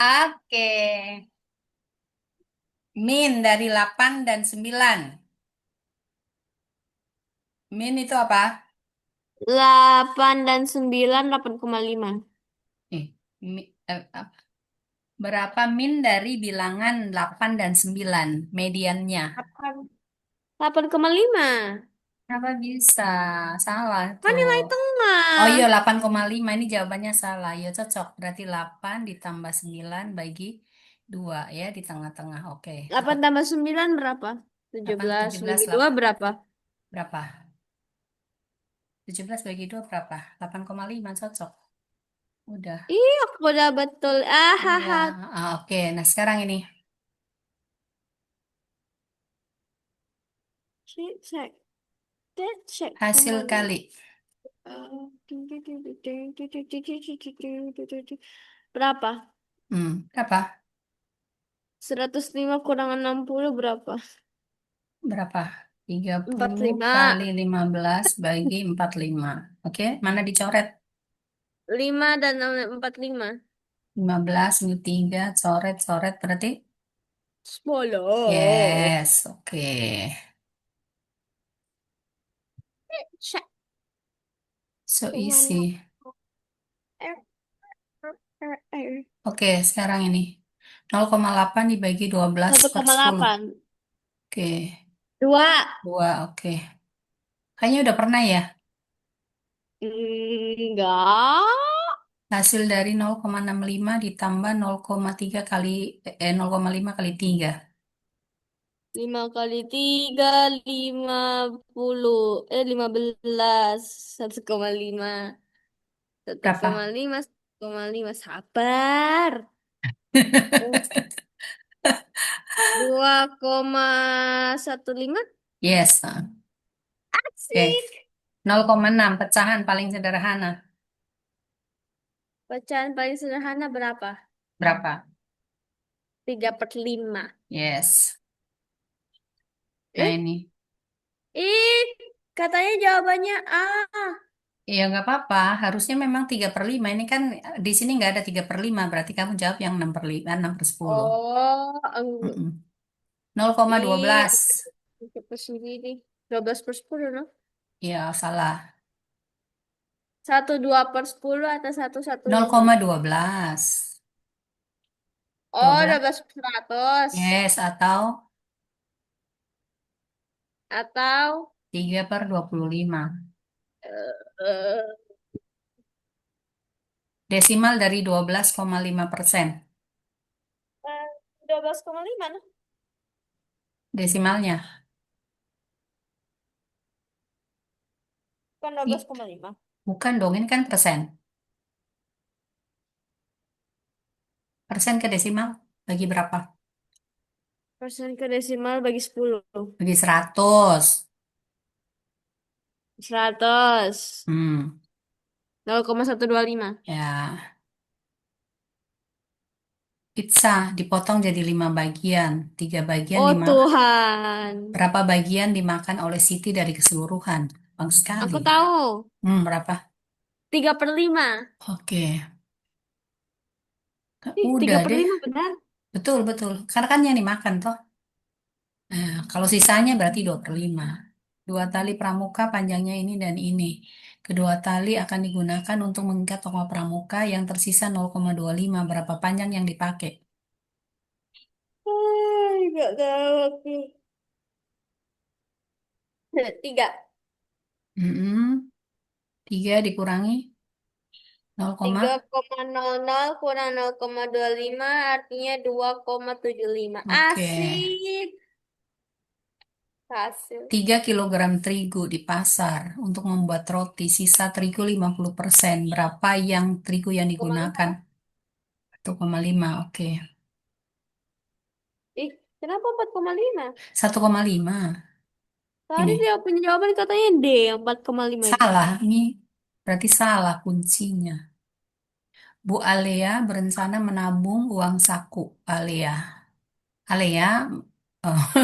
Oke. Min dari 8 dan 9. Min itu apa? 8 dan 9, 8,5. Eh, apa? Berapa min dari bilangan 8 dan 9? Mediannya. 8,5. Kenapa bisa? Salah Kan tuh. nilai Oh tengah. iya 8,5 ini jawabannya salah. Ya cocok. Berarti 8 ditambah 9 bagi 2 ya di tengah-tengah. Oke. 8 tambah 9 berapa? 8, 17 17, bagi 2 berapa? berapa? 17 bagi 2 berapa? 8,5 cocok. Udah. Ih, aku udah betul. Ah, Iya. haha. Oke. Nah sekarang ini. Cek, cek. Cek, cek. Hasil Kembali. kali. Berapa? Berapa? 105 kurang 60 berapa? Berapa? tiga Empat puluh lima kali 15 bagi 45. Oke. Mana dicoret? 5 dan 45. 15 ini 3. Coret-coret berarti? 10. Yes. Oke. Cek. So Kemana? easy. Oke. Sekarang ini. 0,8 dibagi 12 Satu per koma 10. delapan Oke. Dua. 2. Oke. Kayaknya udah pernah ya. Enggak. Hasil dari 0,65 ditambah 0,3 kali 0,5 kali 3. 5 kali 3, 50. 15. 1,5. Satu koma Berapa? lima 1,5. Sabar. 2,15. Yes. Oke. Asik. 0,6 pecahan paling sederhana. Pecahan paling sederhana berapa? Berapa? 3/5. Yes. Nah Eh, ini. ih, katanya jawabannya A. Ya nggak apa-apa. Harusnya memang 3/5. Ini kan di sini nggak ada 3/5. Berarti kamu jawab yang 6/5, 6/10. Oh, Mm-mm. 0,12. ih, cepet sendiri. 12/10, no? Ya salah. 1 2/10 atau 1/1/5. 0,12. Oh, 12. 12/100. Yes. Atau Atau 3/25. eh, Desimal dari 12,5%. 12,5, no? Desimalnya. Bukan dua belas Ih, koma lima. bukan dong. Ini kan persen. Persen ke desimal. Bagi berapa? Persen ke desimal bagi 10. Bagi 100. 100. Hmm. 0,125. Ya. Pizza dipotong jadi 5 bagian. 3 bagian Oh dimakan. Tuhan. Berapa bagian dimakan oleh Siti dari keseluruhan? Bang sekali. Aku tahu. Berapa? 3/5. Oke. Tiga Udah per deh. lima benar. Betul, betul. Karena kan yang dimakan toh. Nah, kalau sisanya berarti 2/5. Dua tali pramuka panjangnya ini dan ini. Kedua tali akan digunakan untuk mengikat tombol pramuka yang tersisa 0,25. Berapa panjang yang dipakai? Nggak tahu aku. 3. Mm-mm. 3 dikurangi 0, Tiga koma nol nol kurang 0,25 artinya 2,75. oke. Asik. Hasil. 3 kilogram terigu di pasar untuk membuat roti. Sisa terigu 50%. Berapa yang terigu yang Koma digunakan? lima. 1,5. Oke. Ih, kenapa 4,5? 1,5. Tadi Ini dia punya jawaban katanya D yang 4,5 itu. salah. Ini berarti salah kuncinya. Bu Alea berencana menabung uang saku. Alea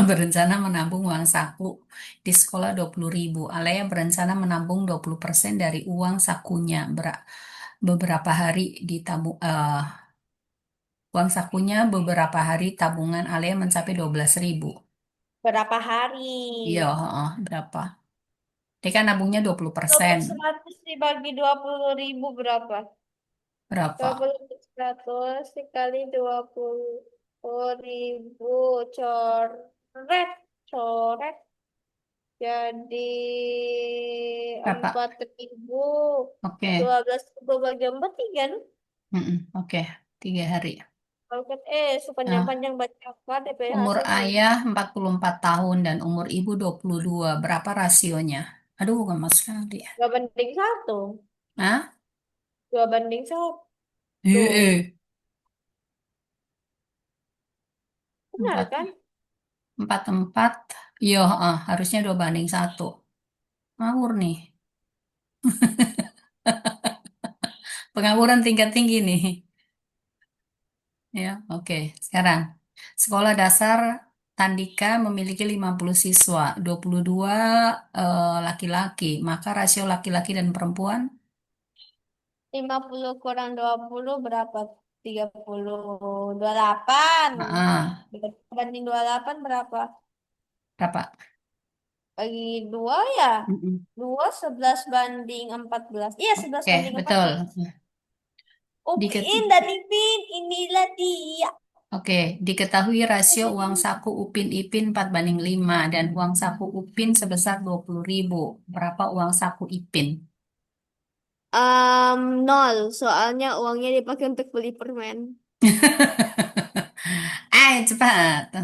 berencana menabung uang saku di sekolah 20.000. Alea berencana menabung 20% dari uang sakunya beberapa hari Uang sakunya beberapa hari tabungan Alia mencapai 12.000. Berapa hari? Iya, heeh, berapa? Dia kan nabungnya 20%. 100 dibagi 20.000 berapa? Berapa? 100 dikali 20.000 coret. Coret. Jadi Berapa? 4.000. Oke. 12.000 bagi 4, 3. Mm-mm, oke. 3 hari. Oke, Nah, sepanjang-panjang baca apa DP umur hasilnya? ayah 44 tahun dan umur ibu 22. Berapa rasionya? Aduh, bukan mas sekali. 2:1. Hah? 2:1. Iya. Benar Empat, kan? empat, empat. Iya, harusnya 2:1. Ngawur nih. Pengangguran tingkat tinggi nih. Ya, oke. Sekarang, sekolah dasar Tandika memiliki 50 siswa, 22 laki-laki. Maka rasio laki-laki dan perempuan, 50 kurang 20 berapa? 30. 28. ah, Banding 28 berapa? berapa? Bagi 2 ya? Mm-mm. 11 banding 14. Iya, 11 Oke, banding empat betul. belas Diket Upin dan Ipin, inilah dia. Oke, diketahui rasio uang saku Upin Ipin 4:5 dan uang saku Upin sebesar 20.000. Berapa uang saku Ipin? Nol, soalnya uangnya dipakai untuk beli permen. Cepat.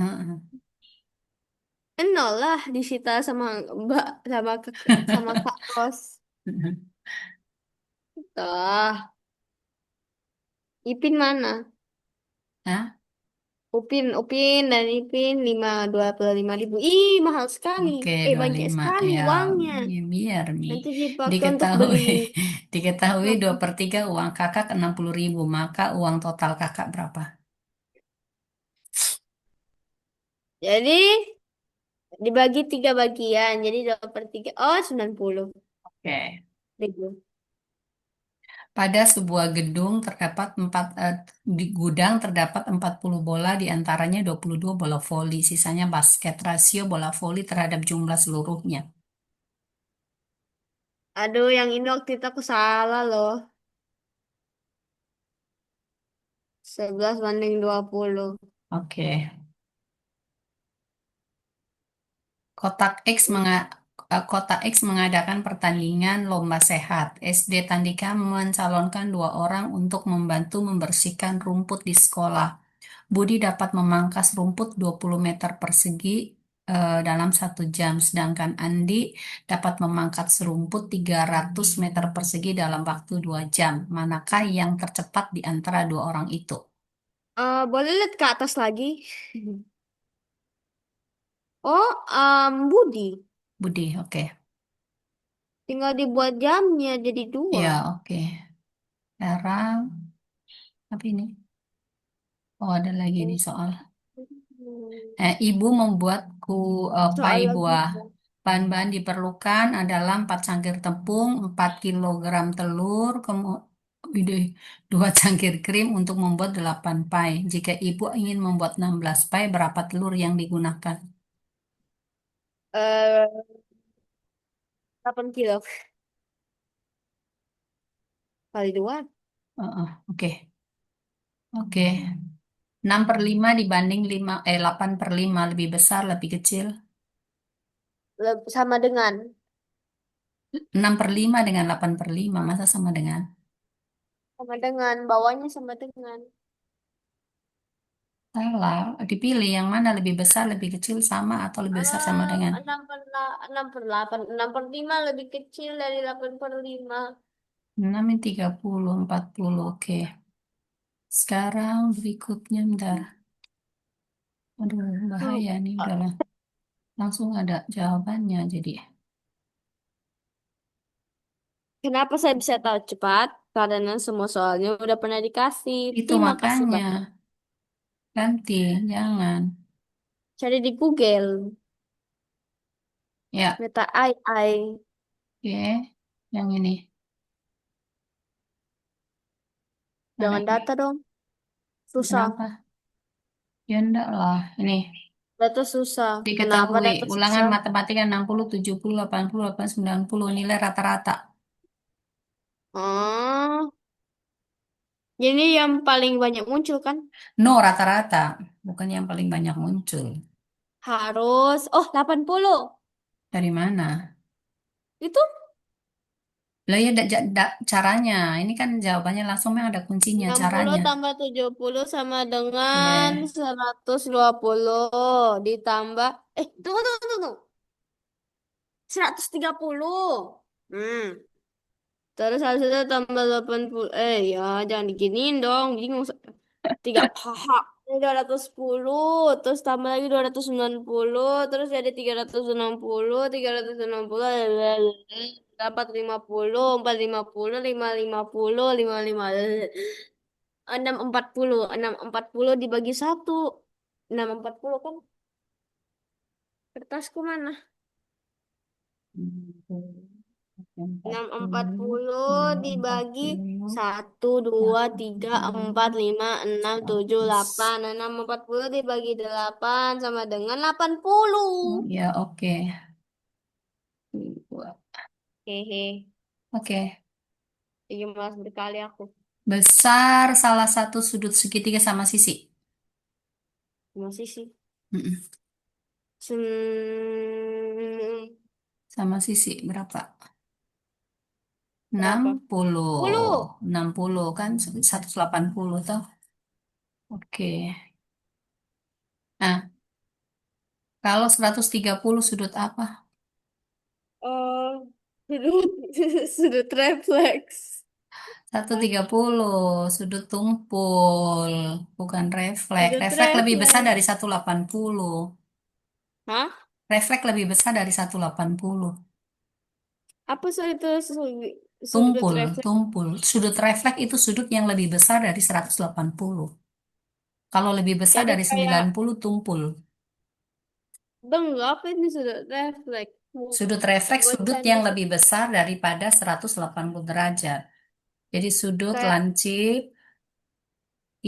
Nol lah disita sama Mbak sama Kak Kos. Tah, Ipin mana? Hah? Upin dan Ipin 25.000. Ih, mahal sekali. Oke, dua puluh Banyak lima sekali Ya, uangnya. biar Mi. Nanti dipakai untuk beli. Diketahui, diketahui dua Apa? per 3 uang kakak 60.000. Maka uang total kakak berapa? Jadi dibagi 3 bagian. Jadi 2/3. Oh, 90 Oke. ribu. Pada sebuah gedung terdapat di gudang terdapat 40 bola, di antaranya 22 bola voli, sisanya basket. Rasio bola voli terhadap jumlah seluruhnya. Aduh, yang ini waktu itu aku salah loh. 11 banding 20. Oke. Kotak X Kotak X mengadakan pertandingan lomba sehat. SD Tandika mencalonkan 2 orang untuk membantu membersihkan rumput di sekolah. Budi dapat memangkas rumput 20 meter persegi dalam 1 jam, sedangkan Andi dapat memangkas rumput 300 meter persegi dalam waktu 2 jam. Manakah yang tercepat di antara 2 orang itu? Boleh lihat ke atas lagi? Oh, Budi. Budi, oke. Tinggal dibuat jamnya jadi 2. Ya, oke. Sekarang, apa ini? Oh, ada lagi nih soal. Ibu membuat pai Soal buah. logika. Bahan-bahan diperlukan adalah 4 cangkir tepung, 4 kilogram telur, kemudian 2 cangkir krim untuk membuat 8 pai. Jika ibu ingin membuat 16 pai, berapa telur yang digunakan? Eh, 8 kilo kali 2. Oke. Oke. 6/5 dibanding 8/5, lebih besar, lebih kecil. Sama dengan. 6/5 dengan 8/5, masa sama dengan? Sama dengan. Bawahnya sama dengan. Salah, dipilih yang mana lebih besar, lebih kecil, sama atau lebih besar sama dengan 6/8. 6/5 lebih kecil dari 8/5. 6 ini 30, 40. Oke. Sekarang berikutnya, bentar. Aduh, Hmm. bahaya nih, udahlah. Langsung ada jawabannya jadi. Kenapa saya bisa tahu cepat? Karena semua soalnya udah pernah dikasih. Itu Terima kasih makanya, banyak. ganti, jangan. Cari di Google. Ya, Meta AI. oke. Yang ini, mana Jangan ini? data dong. Susah. Kenapa? Ya enggak lah. Ini Data susah. Kenapa diketahui. data Ulangan susah? matematika 60, 70, 80, 80, 90. Nilai rata-rata. Oh, jadi yang paling banyak muncul kan? No, rata-rata. Bukan yang paling banyak muncul. Harus, oh 80. Dari mana? Itu Lah ya caranya. Ini kan jawabannya langsung memang ada kuncinya 60 caranya. tambah 70 sama dengan Ya. 120. Ditambah, tunggu, tunggu, tunggu. 130. Hmm. Terus hasilnya tambah 80. Ya jangan diginiin dong. Bingung. Tiga haha. Ini 210. Terus tambah lagi 290. Terus jadi 360. 360. Dapat 50. 450. 550. 640. 640 dibagi satu. 640 kan? Kertasku mana? 40, 640 dibagi 40, 1, 2, 3, 4, 5, 6, 7, 8. 640 dibagi 8 sama dengan 80. ya oke. Hehe. Oke. Iya malas berkali aku. Besar salah satu sudut segitiga sama sisi. Masih sih. Mm-mm. Sama sisi berapa? Enam Berapa? puluh 10. 60 kan 180 toh. Oke. Nah, kalau 130 sudut apa? Oh, sudut, sudut refleks. 130 sudut tumpul, bukan refleks. Sudut Refleks lebih besar refleks. dari 180. Hah? Refleks lebih besar dari 180. Apa sih itu sudut Tumpul, refleks? tumpul. Sudut refleks itu sudut yang lebih besar dari 180. Kalau lebih besar Jadi dari kayak 90 tumpul. Enggak, apa ini sudah refleks? Sudut refleks Buat sudut yang Chinese lebih besar daripada 180 derajat. Jadi sudut kayak lancip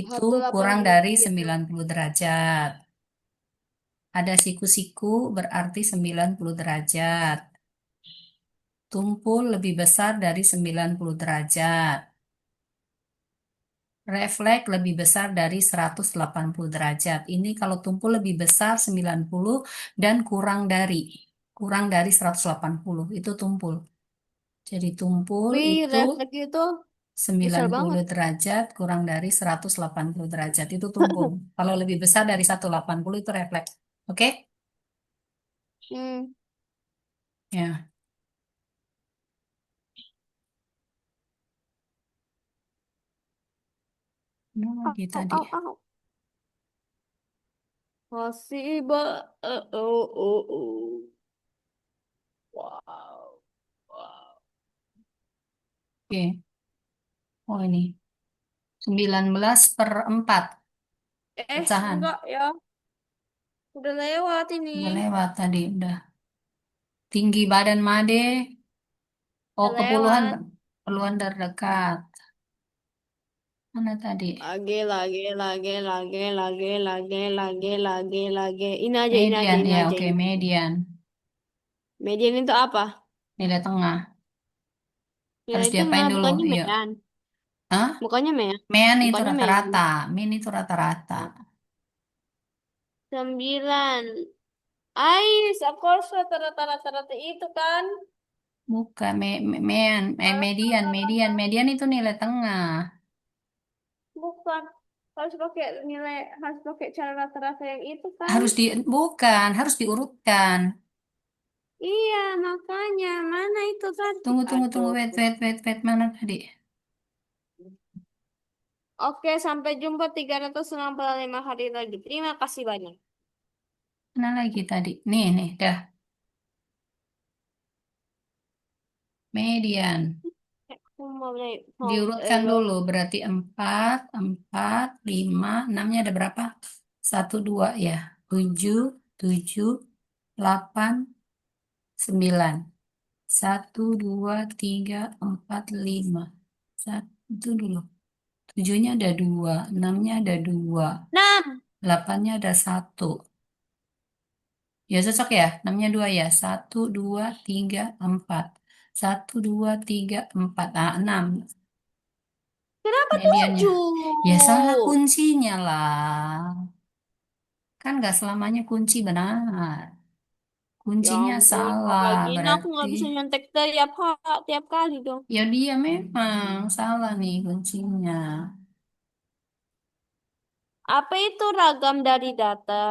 itu kurang 180 dari gitu. 90 derajat. Ada siku-siku berarti 90 derajat. Tumpul lebih besar dari 90 derajat. Refleks lebih besar dari 180 derajat. Ini kalau tumpul lebih besar 90 dan kurang dari 180 itu tumpul. Jadi tumpul Tapi itu refleks itu besar 90 banget. derajat kurang dari 180 derajat itu tumpul. Kalau lebih besar dari 180 itu refleks. Oke? Hmm. Ya. Mana Au, lagi au, tadi? au, au. Hasiba. Oh, oh, oh. Wow. Wow. Oke. Oh ini. 19/4 pecahan. Enggak ya. Udah lewat ini. Udah lewat tadi. Udah. Tinggi badan Made. Oh, Udah kepuluhan. lewat. Puluhan terdekat. Mana tadi? Lagi. Median. Ini Ya, aja, oke. ini. Median. Median itu apa? Nilai tengah. Nilai Harus itu diapain mah dulu? bukannya Iya. mean. Hah? Bukannya mean. Mean itu Bukannya mean. rata-rata. Min itu rata-rata. 9. Ais, aku harus rata-rata itu kan. Bukan. Mean. Malah Median. salah Median. tambah. Median itu nilai tengah. Bukan. Harus pakai cara rata-rata yang itu kan. Bukan. Harus diurutkan. Iya, makanya. Mana itu tadi? Tunggu. Aduh. Wait. Mana tadi? Oke, sampai jumpa 365 hari lagi. Terima kasih banyak. Mana lagi tadi? Nih. Dah. Median. Aku Diurutkan dulu, berarti 4, 4, 5, 6-nya ada berapa? 1, 2 ya. 7, 7, 8, 9. 1, 2, 3, 4, 5. Satu dulu. Tujuhnya ada dua, enamnya ada dua, 6. delapannya ada satu. Ya cocok ya, enamnya dua ya. Satu, dua, tiga, empat. Satu, dua, tiga, empat. Ah, enam. Kenapa Mediannya. Ya salah 7? kuncinya lah. Kan nggak selamanya kunci benar. Ya Kuncinya ampun, salah, kalau gini aku berarti. nggak bisa nyontek tiap kali dong. Ya dia memang salah nih kuncinya. Apa itu ragam dari data?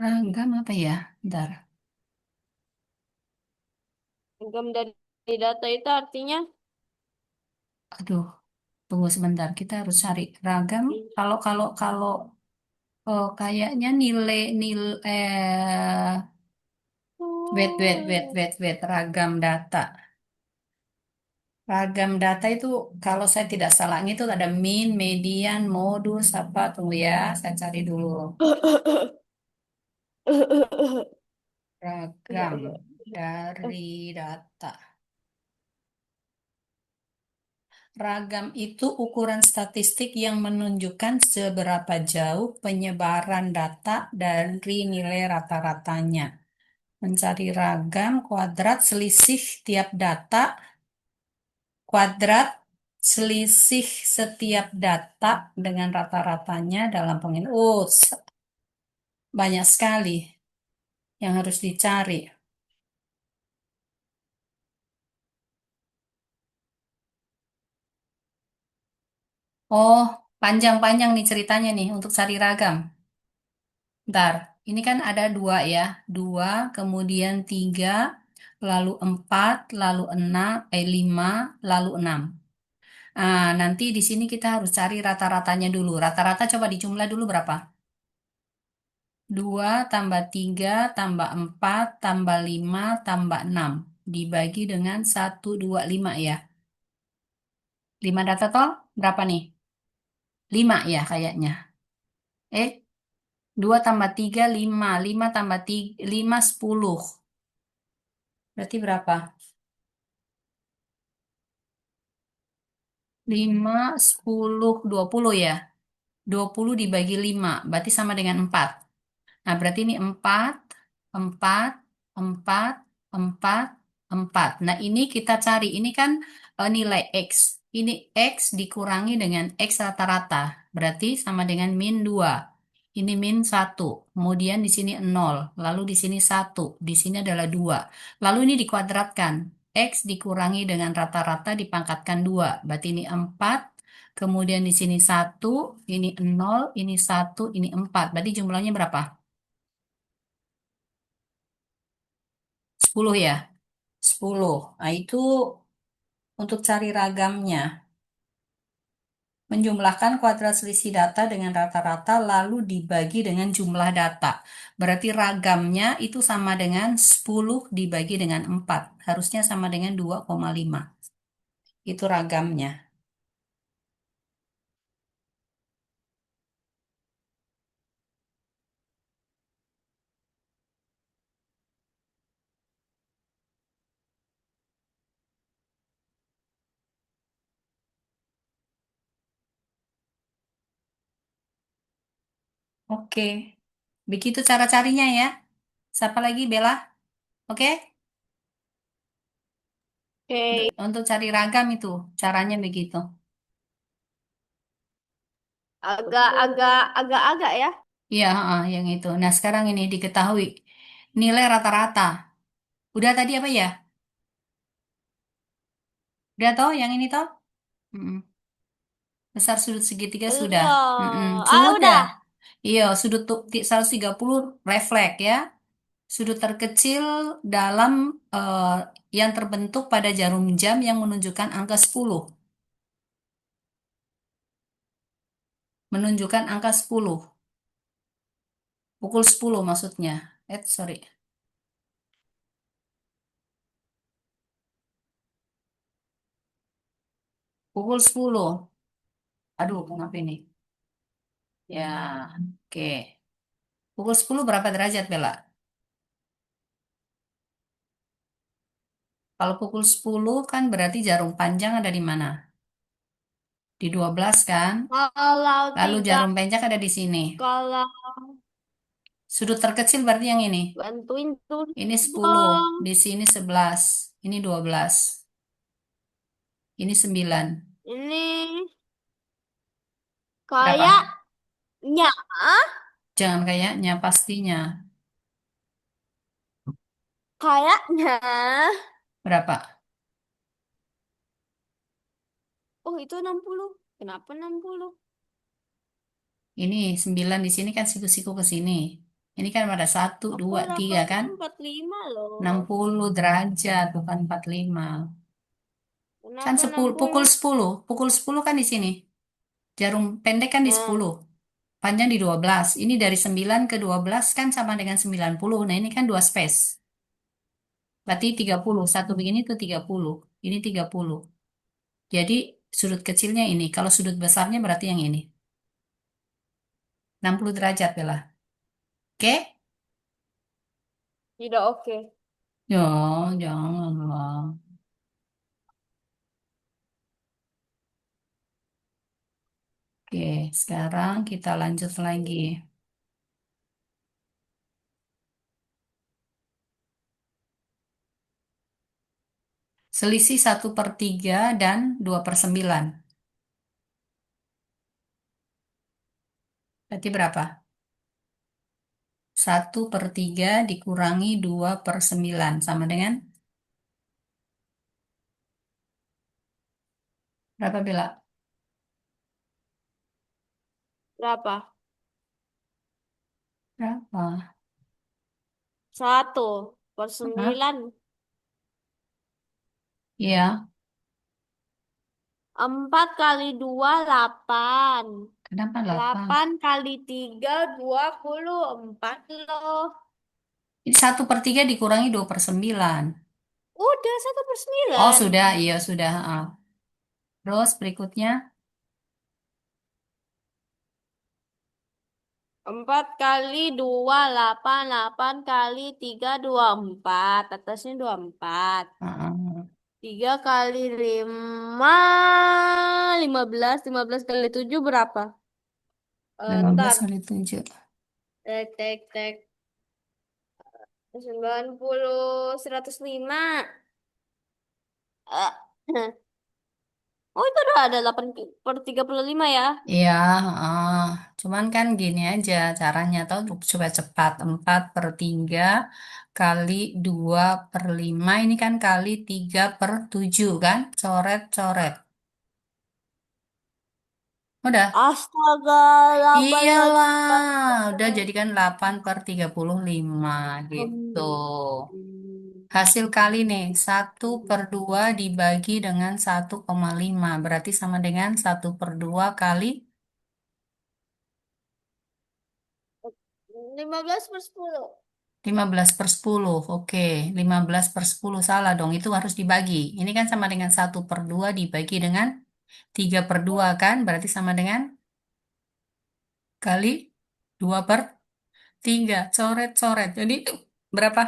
Ragam apa ya? Bentar. Ragam dari data itu artinya Aduh, tunggu sebentar. Kita harus cari ragam. Kalau oh, kayaknya nilai wait. Ragam data. Ragam data itu kalau saya tidak salah itu ada min, median, modus apa? Tunggu ya, saya cari dulu. Ragam dari data. Ragam itu ukuran statistik yang menunjukkan seberapa jauh penyebaran data dari nilai rata-ratanya. Mencari ragam kuadrat selisih tiap data, kuadrat selisih setiap data dengan rata-ratanya dalam pengin. Oh, banyak sekali yang harus dicari. Oh, panjang-panjang nih ceritanya nih untuk cari ragam. Bentar, ini kan ada dua ya. Dua, kemudian tiga, lalu empat, lalu enam, lima, lalu enam. Nah, nanti di sini kita harus cari rata-ratanya dulu. Rata-rata coba dijumlah dulu berapa? Dua tambah tiga tambah empat tambah lima tambah enam. Dibagi dengan satu, dua, lima ya. Lima data total berapa nih? Lima ya kayaknya. Eh, dua tambah tiga, lima. Lima tambah tiga, lima, sepuluh. Berarti berapa? 5, 10, 20 ya. 20 dibagi 5, berarti sama dengan 4. Nah, berarti ini 4, 4, 4, 4, 4. Nah, ini kita cari. Ini kan nilai X. Ini X dikurangi dengan X rata-rata. Berarti sama dengan min 2. Ini min 1. Kemudian di sini 0. Lalu di sini 1. Di sini adalah 2. Lalu ini dikuadratkan. X dikurangi dengan rata-rata dipangkatkan 2. Berarti ini 4. Kemudian di sini 1. Ini 0. Ini 1. Ini 4. Berarti jumlahnya berapa? 10 ya? 10. Nah, itu untuk cari ragamnya. Menjumlahkan kuadrat selisih data dengan rata-rata lalu dibagi dengan jumlah data. Berarti ragamnya itu sama dengan 10 dibagi dengan 4. Harusnya sama dengan 2,5. Itu ragamnya. Oke. Begitu cara carinya ya. Siapa lagi, Bella? Oke? Oke, Untuk cari ragam itu caranya begitu. agak-agak ya. Iya, heeh, yang itu. Nah, sekarang ini diketahui nilai rata-rata. Udah tadi apa ya? Udah toh yang ini toh? Mm-mm. Besar sudut segitiga sudah. Mm-mm. Belum. Ah, Sudah. udah. Iya, sudut 130 refleks ya. Sudut terkecil dalam eh, yang terbentuk pada jarum jam yang menunjukkan angka 10. Menunjukkan angka 10. Pukul 10 maksudnya. Sorry. Pukul 10. Aduh, kenapa ini? Ya, oke. Pukul 10 berapa derajat, Bella? Kalau pukul 10 kan berarti jarum panjang ada di mana? Di 12 kan? Kalau Lalu tiga, jarum pencak ada di sini. kalau Sudut terkecil berarti yang ini. bantuin tuh Ini 10. dong. Di sini 11. Ini 12. Ini 9. Ini Berapa? kayaknya Jangan kayaknya, pastinya. kayaknya. Berapa? Oh, itu 60. Kenapa 60? Ini 9 di sini kan siku-siku ke sini. Ini kan ada satu, Aku dua, tiga dapatnya kan? 45 enam loh. puluh derajat, bukan 45. Kan Kenapa 10, 60? pukul 10 kan di sini. Jarum pendek kan di Nah, 10. Panjang di 12. Ini dari 9 ke 12 kan sama dengan 90. Nah, ini kan dua space. Berarti 30. Satu begini tuh 30. Ini 30. Jadi sudut kecilnya ini. Kalau sudut besarnya berarti yang ini. 60 derajat, Bella. Oke? tidak oke. Ya, janganlah. Oke, sekarang kita lanjut lagi. Selisih 1/3 dan 2/9. Berarti berapa? 1/3 dikurangi 2/9. Sama dengan berapa, Bella? Berapa? Berapa? Hah? 1/9. Iya, 4 kali 2 8. kenapa 8? 8 kali 3 24 loh. Ini 1/3 dikurangi 2/9. Udah satu per Oh, sembilan. sudah. Iya, sudah. Terus berikutnya, 4 kali 2 8. 8 kali 3 24. Atasnya 24. ah, 3 kali 5 15. 15 kali 7 berapa? 15 Ntar. kali 7. Tek tek tek. 90 105. Eh, Oh, itu udah ada 8/35 ya. Iya, ah. Cuman kan gini aja caranya, tahu coba cepat. 4/3 kali 2/5 ini kan kali 3/7 kan? Coret-coret. Udah. Astaga, 8 kali Iyalah, 4. udah jadikan 8/35 gitu. Hmm. Hasil kali nih, 1/2 dibagi dengan 1,5. Berarti sama dengan 1/2 kali 15/10. 15/10. Oke, 15/10 salah dong. Itu harus dibagi. Ini kan sama dengan 1/2 dibagi dengan 3/2 kan? Berarti sama dengan kali 2/3. Coret-coret. Jadi berapa?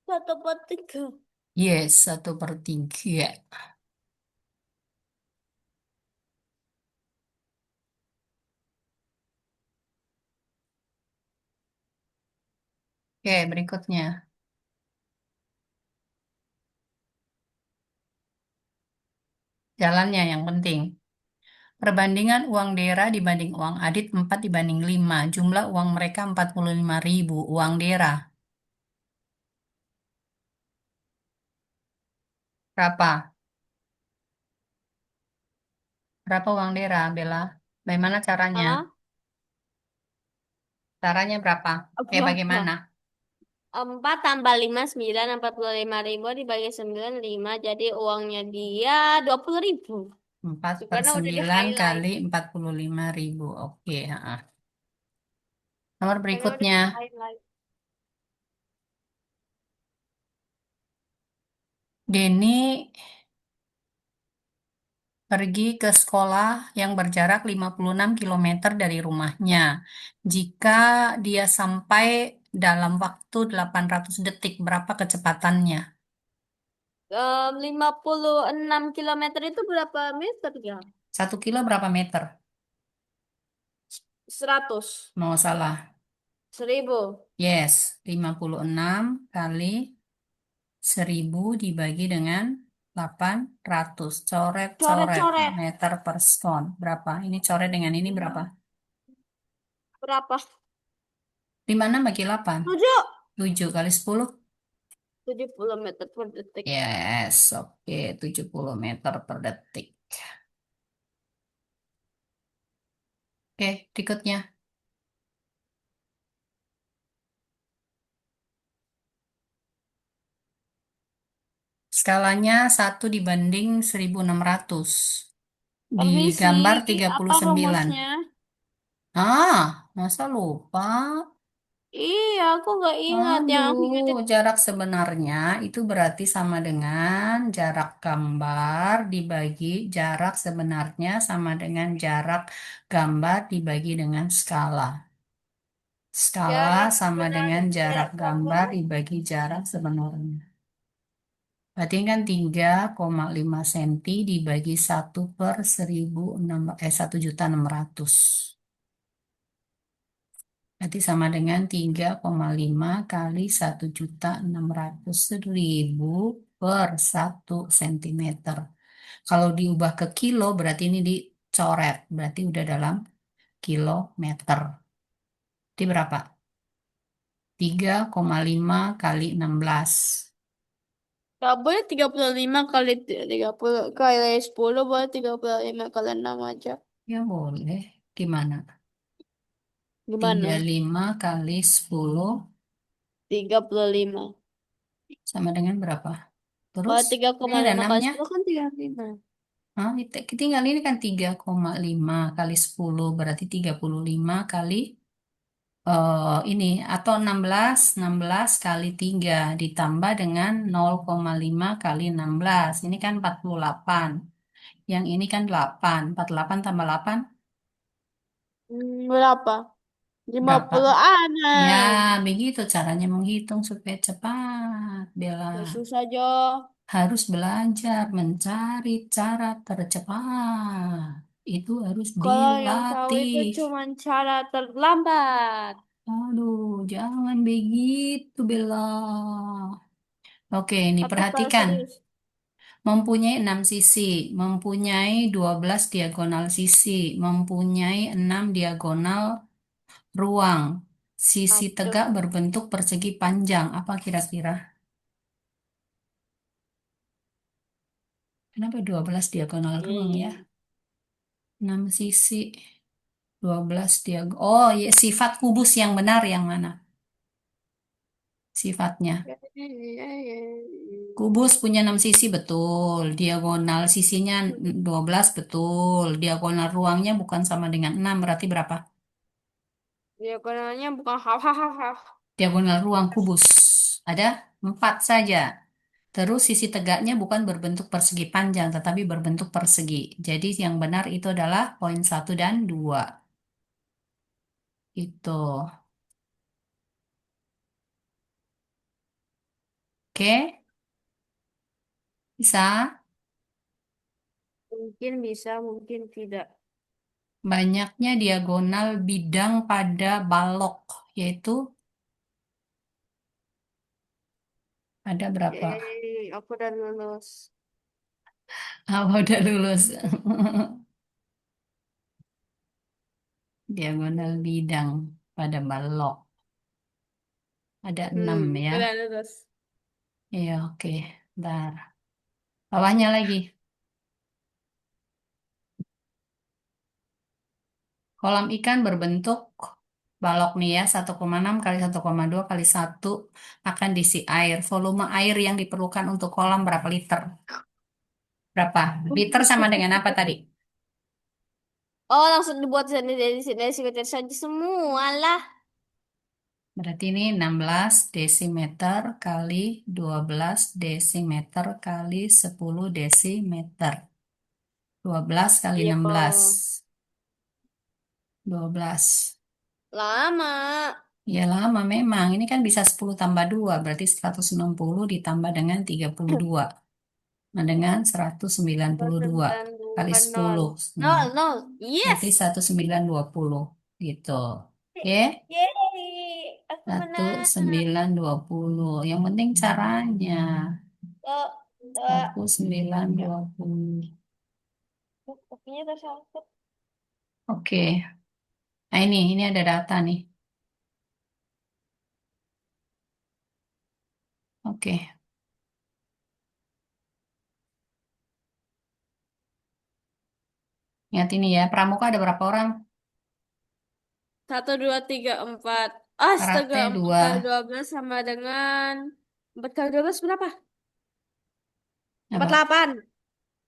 1/3. Yes, 1/3. Oke, berikutnya. Jalannya yang penting. Perbandingan uang Dera dibanding uang Adit 4/5. Jumlah uang mereka 45.000. Uang Dera. Berapa? Berapa uang Dera, Bella? Bagaimana caranya? Ah, Caranya berapa? berapa? Bagaimana? 4 tambah 5 9. 45.000 dibagi 9 5. Jadi uangnya dia 20.000. Empat Itu per karena udah di sembilan highlight. kali 45.000. Oke. Nomor Karena udah berikutnya. di highlight. Denny pergi ke sekolah yang berjarak 56 km dari rumahnya. Jika dia sampai dalam waktu 800 detik, berapa kecepatannya? 56 kilometer itu berapa meter ya? 1 kilo berapa meter? 100. Mau salah. 1000. Yes, 56 kali 1000 dibagi dengan 800. Coret-coret Coret-coret. meter per sekon. Berapa? Ini coret dengan ini berapa? Berapa? 56 bagi 8. 7. 7 kali 10. 70 meter per detik. Yes, oke. 70 meter per detik. Oke, berikutnya. Skalanya 1 dibanding 1600. Di Permisi, gambar tiga puluh apa sembilan. rumusnya? Masa lupa? Iya, aku nggak ingat. Yang aku Aduh, ingat itu jarak sebenarnya itu berarti sama dengan jarak gambar dibagi jarak sebenarnya sama dengan jarak gambar dibagi dengan skala. Skala jarak sama dengan jarak jarak gambar gambar. dibagi jarak sebenarnya. Berarti kan 3,5 cm dibagi 1/1600. Berarti sama dengan 3,5 kali 1.600.000 per 1 cm. Kalau diubah ke kilo berarti ini dicoret. Berarti udah dalam kilometer. Jadi berapa? 3,5 kali 16. Nggak boleh 35 kali 30 kali 10, boleh 35 kali 6 aja. Ya boleh. Gimana? tiga puluh Gimana? lima kali 10 35. sama dengan berapa? Kalau Terus tiga ini koma ada lima kali 6-nya. 10 kan 35. Tinggal ini kan 3,5 kali 10 berarti 35 kali ini atau 16 kali 3 ditambah dengan 0,5 kali 16. Ini kan 48. Yang ini kan 8. 48 tambah 8 Berapa? lima berapa? puluh Ya, enam begitu caranya menghitung supaya cepat, Bella. Langsung saja. Harus belajar mencari cara tercepat. Itu harus Kalau yang tahu itu dilatih. cuma cara terlambat. Aduh, jangan begitu, Bella. Oke, ini Apa kalau perhatikan. serius? Mempunyai 6 sisi, mempunyai 12 diagonal sisi, mempunyai 6 diagonal ruang. Sisi tegak Aduh. berbentuk persegi panjang. Apa kira-kira? Kenapa 12 diagonal ruang ya? Hmm. 6 sisi, 12 diagonal. Oh, ya, sifat kubus yang benar yang mana? Sifatnya. Kubus punya 6 sisi betul. Diagonal sisinya 12 betul. Diagonal ruangnya bukan sama dengan 6 berarti berapa? Diagonalnya bukan hahaha. Diagonal ruang kubus. Ada 4 saja. Terus sisi tegaknya bukan berbentuk persegi panjang tetapi berbentuk persegi. Jadi yang benar itu adalah poin 1 dan 2. Itu. Oke? Bisa? Mungkin bisa, mungkin tidak. Banyaknya diagonal bidang pada balok yaitu ada berapa? Yeay, aku udah lulus. Udah lulus. Diagonal bidang pada balok. Ada 6 ya. Udah lulus. Iya, oke. Bentar. Bawahnya lagi. Kolam ikan berbentuk balok nih ya. 1,6 kali 1,2 kali 1 akan diisi air. Volume air yang diperlukan untuk kolam berapa liter? Berapa? Liter sama dengan apa tadi? Oh, langsung dibuat dari sini saja semua lah. Berarti ini 16 desimeter kali 12 desimeter kali 10 desimeter. 12 kali Iya, 16. 12. lama. Ya lama memang. Ini kan bisa 10 tambah 2. Berarti 160 ditambah dengan 32. Sama dengan 192 kali 92 nol 10. Nah, nol nol. Yes. berarti 1920 gitu. Oke, Yeay, aku menang. 1920. Yang penting caranya. Oh, dua. 1920. Kopinya tersangkut. Oke. Nah, ini ada data nih. Oke. Ingat ini ya, Pramuka ada berapa orang? Satu, dua, tiga, empat. Astaga, Karate empat dua. kali 12 sama dengan 4 kali 12 berapa? Apa? 48.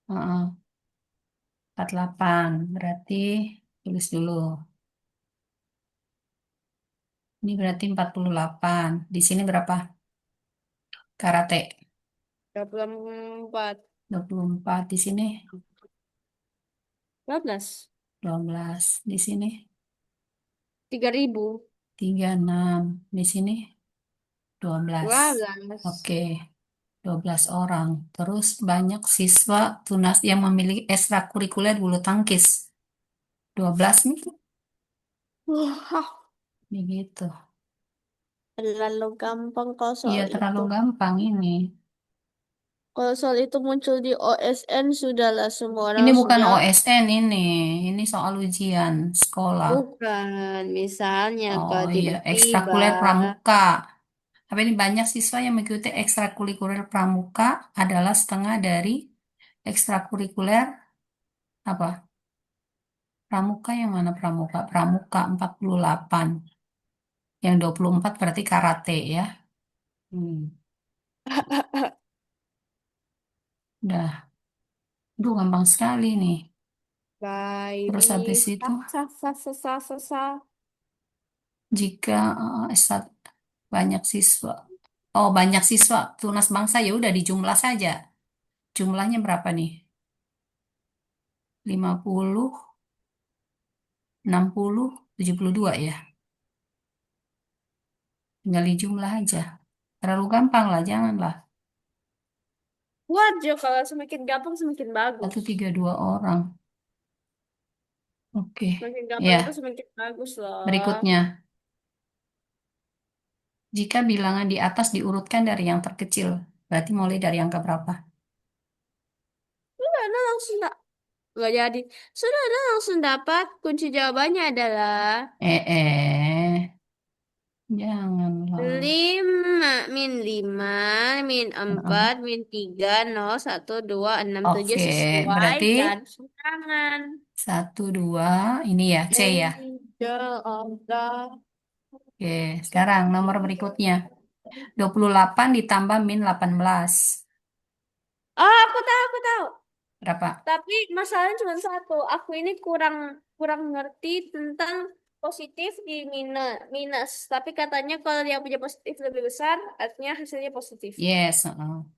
Heeh, 48. Berarti tulis dulu. Ini berarti 48. Di sini berapa? Karate 24. 24. Di sini 12. 12. Di sini 3.000. 36. Di sini 12. 12. Oke, 12 orang. Terus banyak siswa tunas yang memiliki ekstrakurikuler bulu tangkis. 12 nih. Wah, Begitu. terlalu gampang kalau Iya, soal terlalu itu. gampang ini. Kalau soal itu muncul di OSN, sudahlah semua Ini orang bukan sudah. OSN ini. Ini soal ujian sekolah. Bukan, misalnya Oh kalau iya, tiba-tiba. ekstrakuler pramuka. Tapi ini banyak siswa yang mengikuti ekstrakurikuler pramuka adalah setengah dari ekstrakurikuler apa? Pramuka yang mana pramuka? Pramuka 48. Yang 24 berarti karate ya. Hmm. Udah, itu gampang sekali nih. Terus habis Baik. itu, Sah, sah, sah, sah, sah, sah, sah. jika banyak siswa, oh banyak siswa tunas bangsa ya udah dijumlah saja. Jumlahnya berapa nih? 50, 60, 72 ya. Tinggal dijumlah aja. Terlalu gampang lah, janganlah. Wajar kalau semakin gampang semakin bagus. 132 orang. Oke. Semakin gampang itu Ya, semakin bagus loh. berikutnya. Jika bilangan di atas diurutkan dari yang terkecil, berarti mulai dari angka berapa? Sudah ada langsung tak nggak jadi. Sudah ada langsung dapat kunci jawabannya adalah Eh, janganlah. 5 min 5 min Heeh. 4 min 3 0 1 2 6 7 Oke, sesuai berarti garis ulangan. 1, 2, ini ya, C ya. Angel of the Oke, sekarang nomor berikutnya. 28 ditambah min 18. Oh, aku tahu, aku tahu. Berapa? Tapi masalahnya cuma satu. Aku ini kurang kurang ngerti tentang positif di minus. Minus. Tapi katanya kalau yang punya positif lebih besar, artinya hasilnya positif. Yes.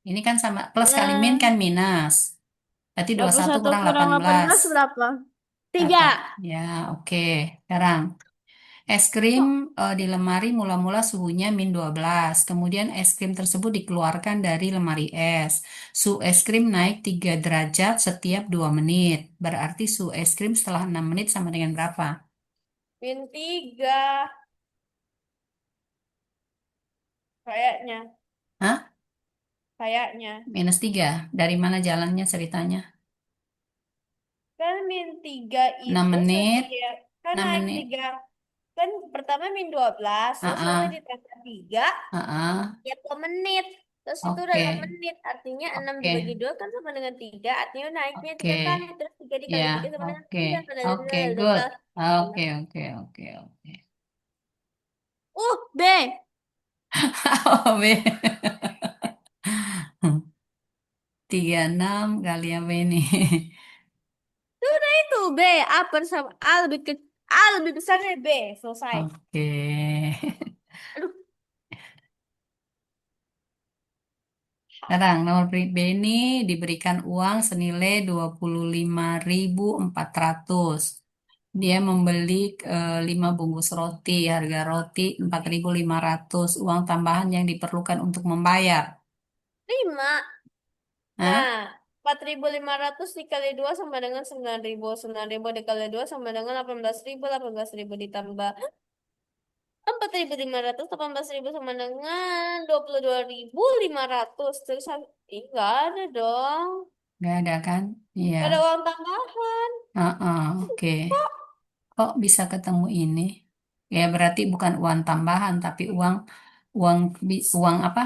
Ini kan sama plus kali min Nah, kan minus. Berarti dua dua puluh puluh satu satu kurang kurang 18. 18 berapa? Tiga. Dapat. Ya, oke. Sekarang. Es krim Kok di lemari mula-mula suhunya min 12. Kemudian es krim tersebut dikeluarkan dari lemari es. Suhu es krim naik 3 derajat setiap 2 menit. Berarti suhu es krim setelah 6 menit sama dengan berapa? min tiga. Kayaknya. Hah? Kayaknya. -3. Dari mana jalannya ceritanya? Kan min tiga 6 itu menit. setiap. Kan 6 naik menit. tiga. Kan pertama min 12. Terus nanti Ah, ditambah tiga. ah. Ya 2 menit. Terus itu udah 6 Oke. menit. Artinya 6 Oke. dibagi 2 kan sama dengan 3. Artinya naiknya Oke. 3 kali. Terus 3 Ya, dikali 3 sama dengan oke. 3. Oke, good. Oke, oke, oke, oke. B. Oh, B. 36 kali apa ini? Sudah itu B. A bersama A lebih ke A lebih besar dari B. Selesai. Oke. Aduh. Sekarang nomor B ini diberikan uang senilai 25.400. Dia membeli 5 bungkus roti, harga roti 4.500. Uang tambahan yang diperlukan untuk membayar. 5. Hah? Nah. 4.500 dikali 2 sama dengan 9.000. 9.000 dikali 2 sama dengan 18.000. 18.000 ditambah 4.500. 18.000 sama dengan 22.500. Terus, nggak ada dong. Nggak ada kan? Iya. Nggak ada uang tambahan. Oke. Kok bisa ketemu ini? Ya berarti bukan uang tambahan, tapi uang uang uang apa?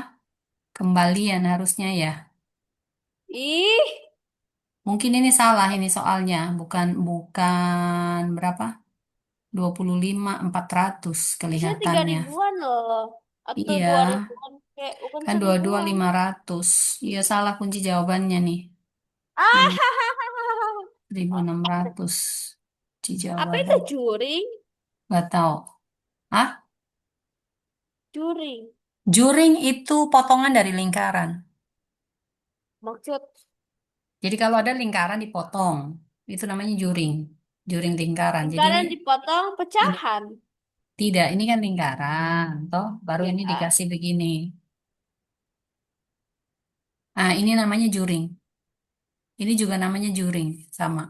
Kembalian harusnya ya. Ih, Mungkin ini salah ini soalnya, bukan bukan berapa? 25.400 bisa tiga kelihatannya. ribuan loh. Atau Iya, 2.000-an. Kayak bukan kan 1.000-an. 22.500. Iya salah kunci jawabannya nih. Ini Ah, 1.600 kunci apa itu jawabannya. juring? Gak tahu. Ah, Juring. juring itu potongan dari lingkaran. Maksud Jadi kalau ada lingkaran dipotong, itu namanya juring. Juring lingkaran. Jadi lingkaran dipotong ini pecahan. tidak, ini kan lingkaran, toh baru ini Ya. dikasih begini. Ah, ini namanya juring. Ini juga namanya juring, sama.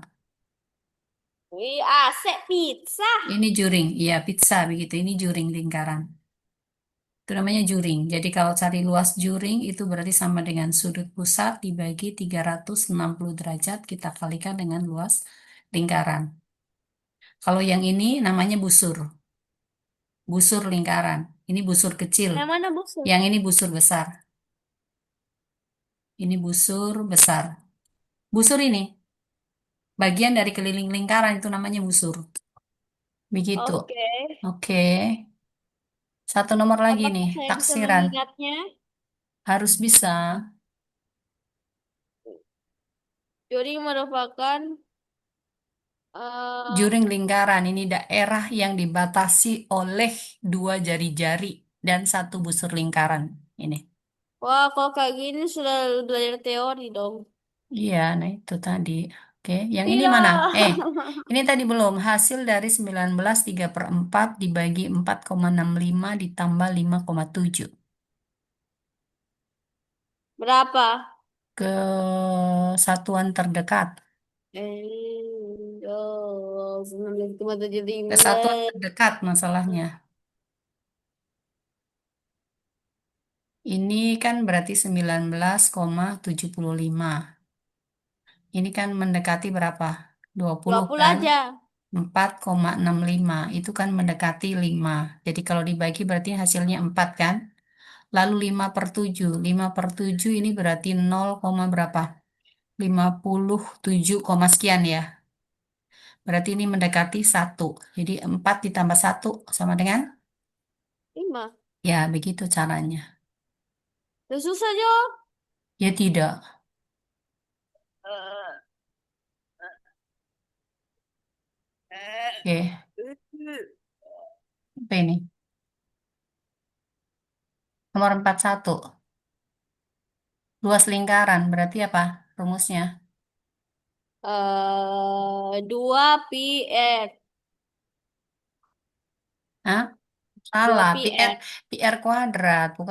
Wih, AC pizza. Ini juring, iya pizza begitu. Ini juring lingkaran. Itu namanya juring. Jadi kalau cari luas juring itu berarti sama dengan sudut pusat dibagi 360 derajat kita kalikan dengan luas lingkaran. Kalau yang ini namanya busur. Busur lingkaran. Ini busur kecil. Yang mana busur? Yang ini busur besar. Ini busur besar. Busur ini bagian dari keliling lingkaran itu namanya busur. Begitu. Oke. Oke. Satu nomor lagi nih, Apakah saya bisa taksiran. mengingatnya? Harus bisa. Juring merupakan eh Juring lingkaran ini daerah yang dibatasi oleh dua jari-jari dan satu busur lingkaran. Ini. wah, kalau kayak gini sudah belajar teori dong. Iya, nah itu tadi. Oke, yang ini mana? Tidak. Ini tadi belum. Hasil dari 19 3/4 dibagi 4,65 ditambah 5,7. Berapa? Ke satuan terdekat. Oh, 19,7 Ke satuan rimlet. terdekat masalahnya. Ini kan berarti 19,75. Ini kan mendekati berapa? 20 20 kan? aja. 4,65. Itu kan mendekati 5. Jadi kalau dibagi berarti hasilnya 4 kan? Lalu 5 per 7. 5 per 7 ini berarti 0, berapa? 57, sekian ya. Berarti ini mendekati 1. Jadi 4 ditambah 1 sama dengan? 5. Ya, begitu caranya. Udah susah, Jo. Ya tidak. Oke, apa ini? Nomor 41. Luas lingkaran, berarti apa rumusnya? 2 pi R. Hah? 2 Salah, pi PR, R. PR kuadrat, bukan